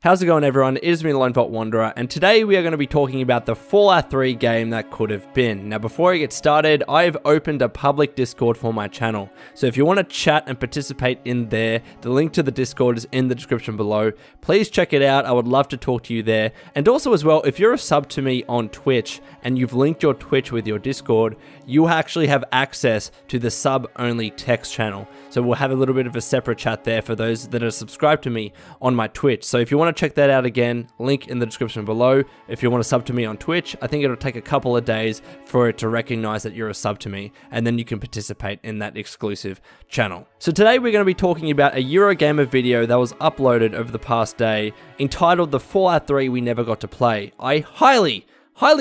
How's it going, everyone? It is me, Lone Vault Wanderer, and today we are going to be talking about the Fallout 3 game that could have been. Now, before I get started, I have opened a public Discord for my channel, so if you want to chat and participate in there, the link to the Discord is in the description below. Please check it out. I would love to talk to you there. And also as well, if you're a sub to me on Twitch and you've linked your Twitch with your Discord, you actually have access to the sub-only text channel. So we'll have a little bit of a separate chat there for those that are subscribed to me on my Twitch. So if you want to check that out again, link in the description below. If you want to sub to me on Twitch, I think it'll take a couple of days for it to recognize that you're a sub to me, and then you can participate in that exclusive channel. So today we're going to be talking about a Eurogamer video that was uploaded over the past day entitled The Fallout 3 We Never Got to Play. I highly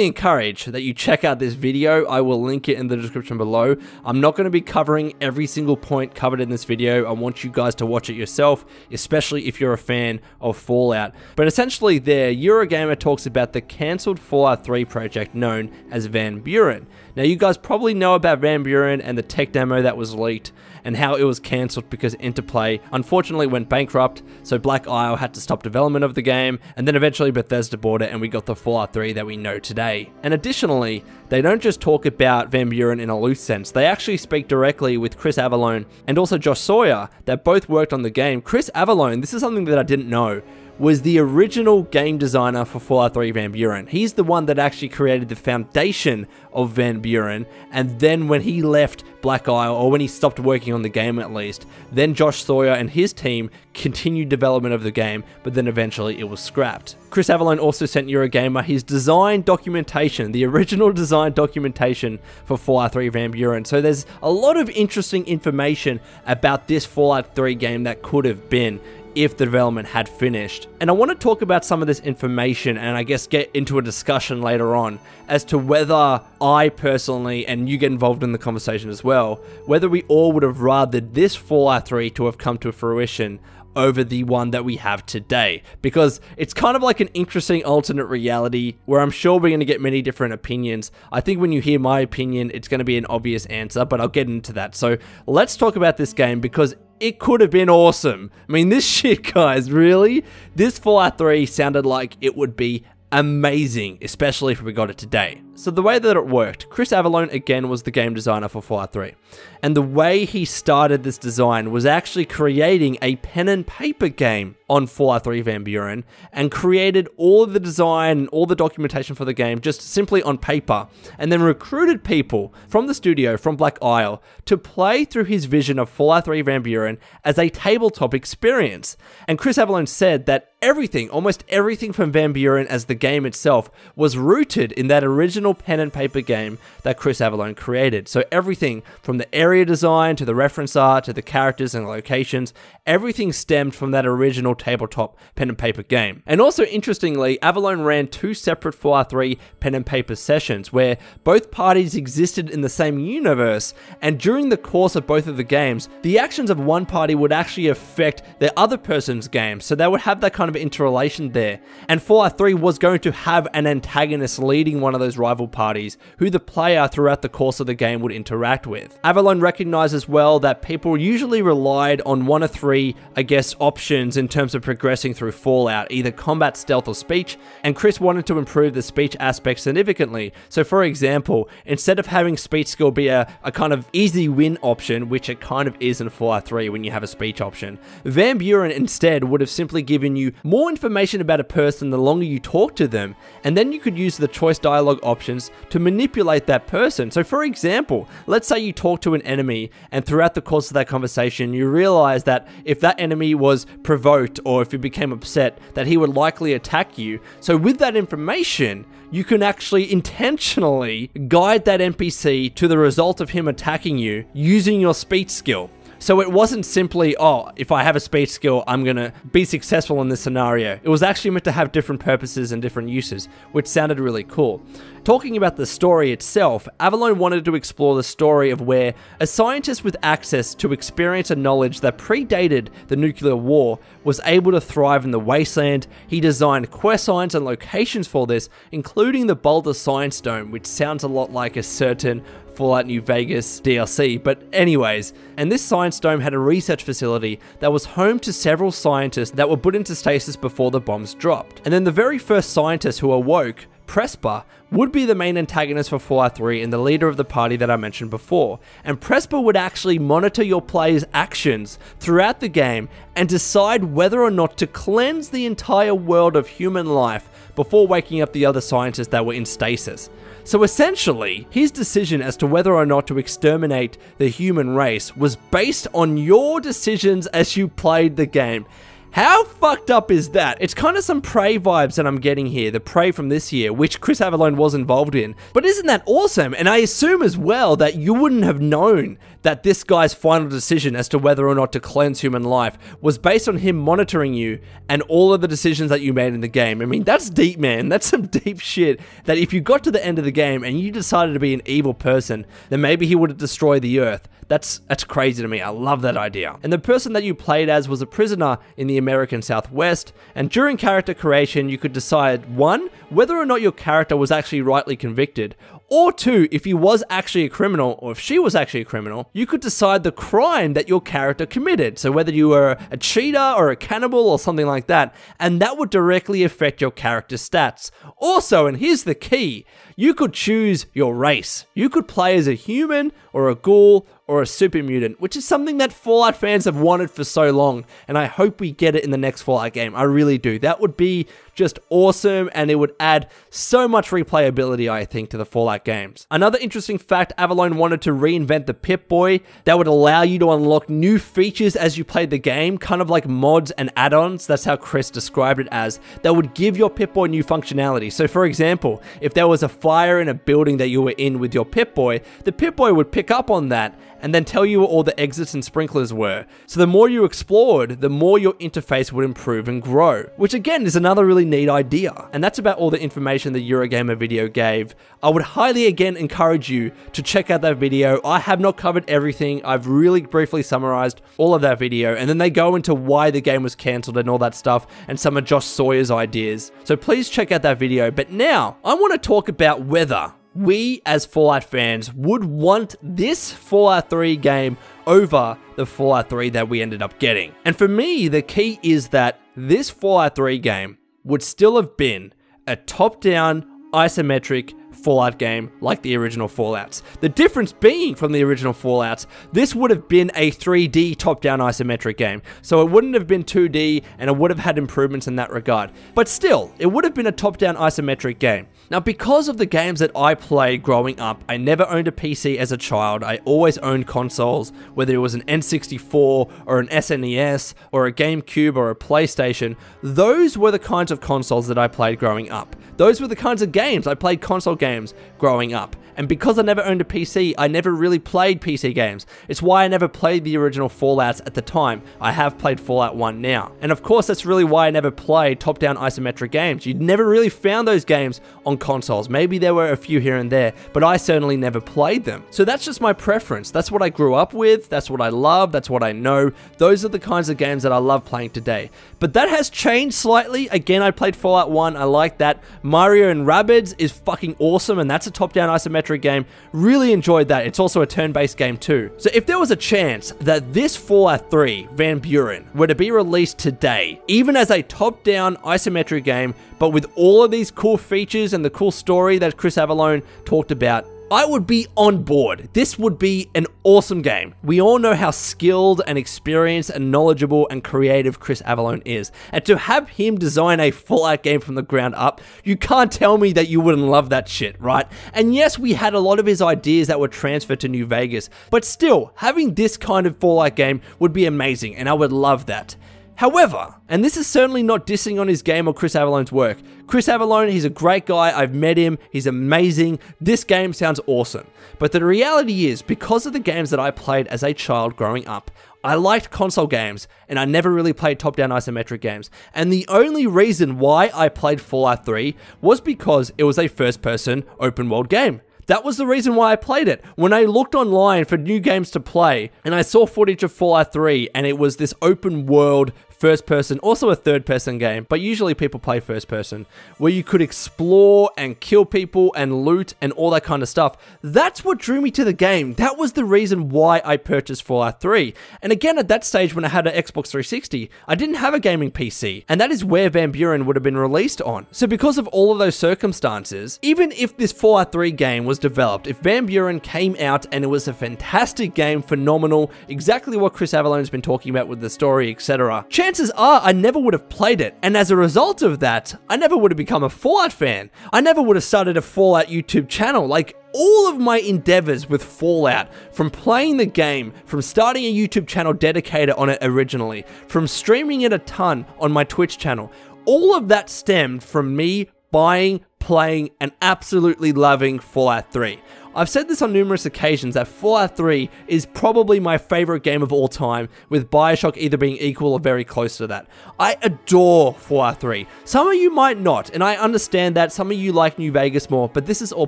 encourage that you check out this video. I will link it in the description below. I'm not going to be covering every single point covered in this video. I want you guys to watch it yourself, especially if you're a fan of Fallout. But essentially there, Eurogamer talks about the cancelled Fallout 3 project known as Van Buren. Now, you guys probably know about Van Buren and the tech demo that was leaked and how it was cancelled because Interplay unfortunately went bankrupt, so Black Isle had to stop development of the game, and then eventually Bethesda bought it and we got the Fallout 3 that we know today. And additionally, they don't just talk about Van Buren in a loose sense, they actually speak directly with Chris Avellone and also Josh Sawyer that both worked on the game. Chris Avellone, this is something that I didn't know, was the original game designer for Fallout 3 Van Buren. He's the one that actually created the foundation of Van Buren, and then when he left Black Isle, or when he stopped working on the game at least, then Josh Sawyer and his team continued development of the game, but then eventually it was scrapped. Chris Avellone also sent Eurogamer his design documentation, the original design documentation for Fallout 3 Van Buren. So there's a lot of interesting information about this Fallout 3 game that could have been if the development had finished. And I want to talk about some of this information and I guess get into a discussion later on as to whether I personally, and you get involved in the conversation as well, whether we all would have rathered this Fallout 3 to have come to fruition over the one that we have today, because it's kind of like an interesting alternate reality where I'm sure we're going to get many different opinions. I think when you hear my opinion, it's going to be an obvious answer, but I'll get into that. So let's talk about this game because it could have been awesome. I mean, this shit, guys, really? This Fallout 3 sounded like it would be amazing, especially if we got it today. So the way that it worked, Chris Avellone again was the game designer for Fallout 3. And the way he started this design was actually creating a pen and paper game on Fallout 3 Van Buren and created all of the design and all the documentation for the game just simply on paper, and then recruited people from the studio, from Black Isle, to play through his vision of Fallout 3 Van Buren as a tabletop experience. And Chris Avellone said that everything, almost everything from Van Buren as the game itself was rooted in that original pen and paper game that Chris Avellone created. So everything from the area design to the reference art to the characters and locations, everything stemmed from that original tabletop pen and paper game. And also interestingly, Avellone ran two separate Fallout 3 pen and paper sessions where both parties existed in the same universe, and during the course of both of the games, the actions of one party would actually affect the other person's game, so they would have that kind of interrelation there. And Fallout 3 was going to have an antagonist leading one of those rival parties who the player throughout the course of the game would interact with. Avellone recognized as well that people usually relied on one of three, I guess, options in terms of progressing through Fallout, either combat, stealth, or speech, and Chris wanted to improve the speech aspect significantly. So for example, instead of having speech skill be a kind of easy win option, which it kind of is in Fallout 3 when you have a speech option, Van Buren instead would have simply given you more information about a person the longer you talk to them, and then you could use the choice dialogue options to manipulate that person. So for example, let's say you talk to an enemy and throughout the course of that conversation you realize that if that enemy was provoked or if he became upset, that he would likely attack you. So with that information, you can actually intentionally guide that NPC to the result of him attacking you using your speech skill. So it wasn't simply, oh, if I have a speech skill, I'm going to be successful in this scenario. It was actually meant to have different purposes and different uses, which sounded really cool. Talking about the story itself, Avellone wanted to explore the story of where a scientist with access to experience and knowledge that predated the nuclear war was able to thrive in the wasteland. He designed quest signs and locations for this, including the Boulder Science Dome, which sounds a lot like a certain Fallout New Vegas DLC. But anyways, and this science dome had a research facility that was home to several scientists that were put into stasis before the bombs dropped. And then the very first scientist who awoke, Presper, would be the main antagonist for Fallout 3 and the leader of the party that I mentioned before. And Presper would actually monitor your player's actions throughout the game and decide whether or not to cleanse the entire world of human life before waking up the other scientists that were in stasis. So essentially, his decision as to whether or not to exterminate the human race was based on your decisions as you played the game. How fucked up is that? It's kind of some Prey vibes that I'm getting here, the Prey from this year, which Chris Avellone was involved in. But isn't that awesome? And I assume as well that you wouldn't have known that this guy's final decision as to whether or not to cleanse human life was based on him monitoring you and all of the decisions that you made in the game. I mean, that's deep, man. That's some deep shit that if you got to the end of the game and you decided to be an evil person, then maybe he would have destroyed the earth. That's crazy to me. I love that idea. And the person that you played as was a prisoner in the American Southwest, and during character creation, you could decide, 1, whether or not your character was actually rightly convicted, or 2, if he was actually a criminal, or if she was actually a criminal, you could decide the crime that your character committed. So whether you were a cheater or a cannibal or something like that, and that would directly affect your character's stats. Also, and here's the key, you could choose your race. You could play as a human or a ghoul or a super mutant, which is something that Fallout fans have wanted for so long, and I hope we get it in the next Fallout game. I really do. That would be just awesome, and it would add so much replayability, I think, to the Fallout games. Another interesting fact, Avellone wanted to reinvent the Pip-Boy that would allow you to unlock new features as you played the game, kind of like mods and add-ons. That's how Chris described it as, that would give your Pip-Boy new functionality. So for example, if there was a fire in a building that you were in with your Pip-Boy, the Pip-Boy would pick up on that and then tell you where all the exits and sprinklers were. So the more you explored, the more your interface would improve and grow, which again is another really neat idea. And that's about all the information the Eurogamer video gave. I would highly again encourage you to check out that video. I have not covered everything. I've really briefly summarized all of that video, and then they go into why the game was cancelled and all that stuff, and some of Josh Sawyer's ideas. So please check out that video. But now, I want to talk about whether we as Fallout fans would want this Fallout 3 game over the Fallout 3 that we ended up getting. And for me, the key is that this Fallout 3 game would still have been a top-down, isometric Fallout game like the original Fallouts. The difference being from the original Fallouts, this would have been a 3D top-down isometric game. So it wouldn't have been 2D, and it would have had improvements in that regard. But still, it would have been a top-down isometric game. Now, because of the games that I played growing up, I never owned a PC as a child. I always owned consoles, whether it was an N64 or an SNES or a GameCube or a PlayStation. Those were the kinds of consoles that I played growing up. Those were the kinds of games I played, console games growing up. And because I never owned a PC, I never really played PC games. It's why I never played the original Fallouts at the time. I have played Fallout 1 now. And of course, that's really why I never played top-down isometric games. You never really found those games on consoles. Maybe there were a few here and there, but I certainly never played them. So that's just my preference. That's what I grew up with. That's what I love. That's what I know. Those are the kinds of games that I love playing today. But that has changed slightly. Again, I played Fallout 1. I like that. Mario and Rabbids is fucking awesome, and that's a top-down isometric game. Really enjoyed that. It's also a turn-based game too. So if there was a chance that this Fallout 3 Van Buren were to be released today, even as a top-down isometric game, but with all of these cool features and the cool story that Chris Avellone talked about, I would be on board. This would be an awesome game. We all know how skilled and experienced and knowledgeable and creative Chris Avellone is. And to have him design a Fallout game from the ground up, you can't tell me that you wouldn't love that shit, right? And yes, we had a lot of his ideas that were transferred to New Vegas, but still, having this kind of Fallout game would be amazing, and I would love that. However, and this is certainly not dissing on his game or Chris Avellone's work. Chris Avellone, he's a great guy. I've met him. He's amazing. This game sounds awesome. But the reality is, because of the games that I played as a child growing up, I liked console games, and I never really played top-down isometric games. And the only reason why I played Fallout 3 was because it was a first-person open-world game. That was the reason why I played it. When I looked online for new games to play, and I saw footage of Fallout 3, and it was this open world first person, also a third person game, but usually people play first person, where you could explore and kill people and loot and all that kind of stuff. That's what drew me to the game. That was the reason why I purchased Fallout 3. And again, at that stage when I had an Xbox 360, I didn't have a gaming PC, and that is where Van Buren would have been released on. So because of all of those circumstances, even if this Fallout 3 game was developed, if Van Buren came out and it was a fantastic game, phenomenal, exactly what Chris Avallone's been talking about with the story, etc., chances are I never would have played it. And as a result of that, I never would have become a Fallout fan. I never would have started a Fallout YouTube channel. Like, all of my endeavors with Fallout, from playing the game, from starting a YouTube channel dedicated on it originally, from streaming it a ton on my Twitch channel, all of that stemmed from me buying, playing, and absolutely loving Fallout 3. I've said this on numerous occasions that Fallout 3 is probably my favorite game of all time, with BioShock either being equal or very close to that. I adore Fallout 3. Some of you might not, and I understand that. Some of you like New Vegas more, but this is all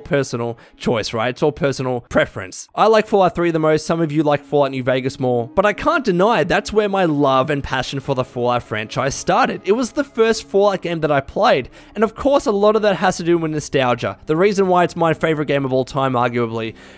personal choice, right? It's all personal preference. I like Fallout 3 the most, some of you like Fallout New Vegas more, but I can't deny that's where my love and passion for the Fallout franchise started. It was the first Fallout game that I played, and of course a lot of that has to do with nostalgia. The reason why it's my favorite game of all time, arguably,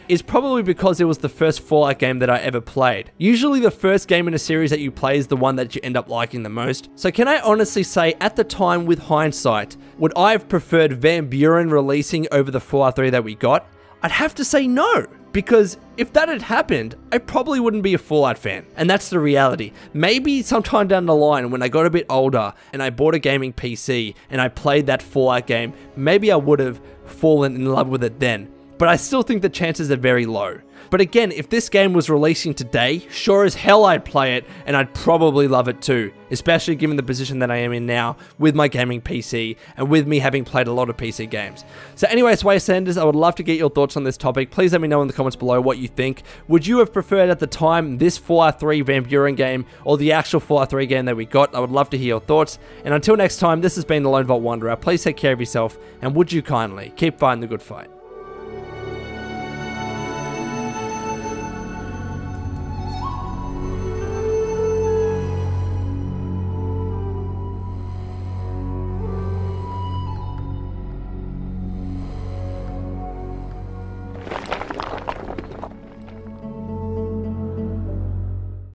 is probably because it was the first Fallout game that I ever played. Usually the first game in a series that you play is the one that you end up liking the most. So can I honestly say, at the time with hindsight, would I have preferred Van Buren releasing over the Fallout 3 that we got? I'd have to say no, because if that had happened, I probably wouldn't be a Fallout fan, and that's the reality. Maybe sometime down the line when I got a bit older and I bought a gaming PC and I played that Fallout game, maybe I would have fallen in love with it then. But I still think the chances are very low. But again, if this game was releasing today, sure as hell I'd play it, and I'd probably love it too, especially given the position that I am in now with my gaming PC and with me having played a lot of PC games. So anyways, Wastelanders, I would love to get your thoughts on this topic. Please let me know in the comments below what you think. Would you have preferred at the time this Fallout 3 Van Buren game or the actual Fallout 3 game that we got? I would love to hear your thoughts. And until next time, this has been the Lone Vault Wanderer. Please take care of yourself, and would you kindly keep fighting the good fight.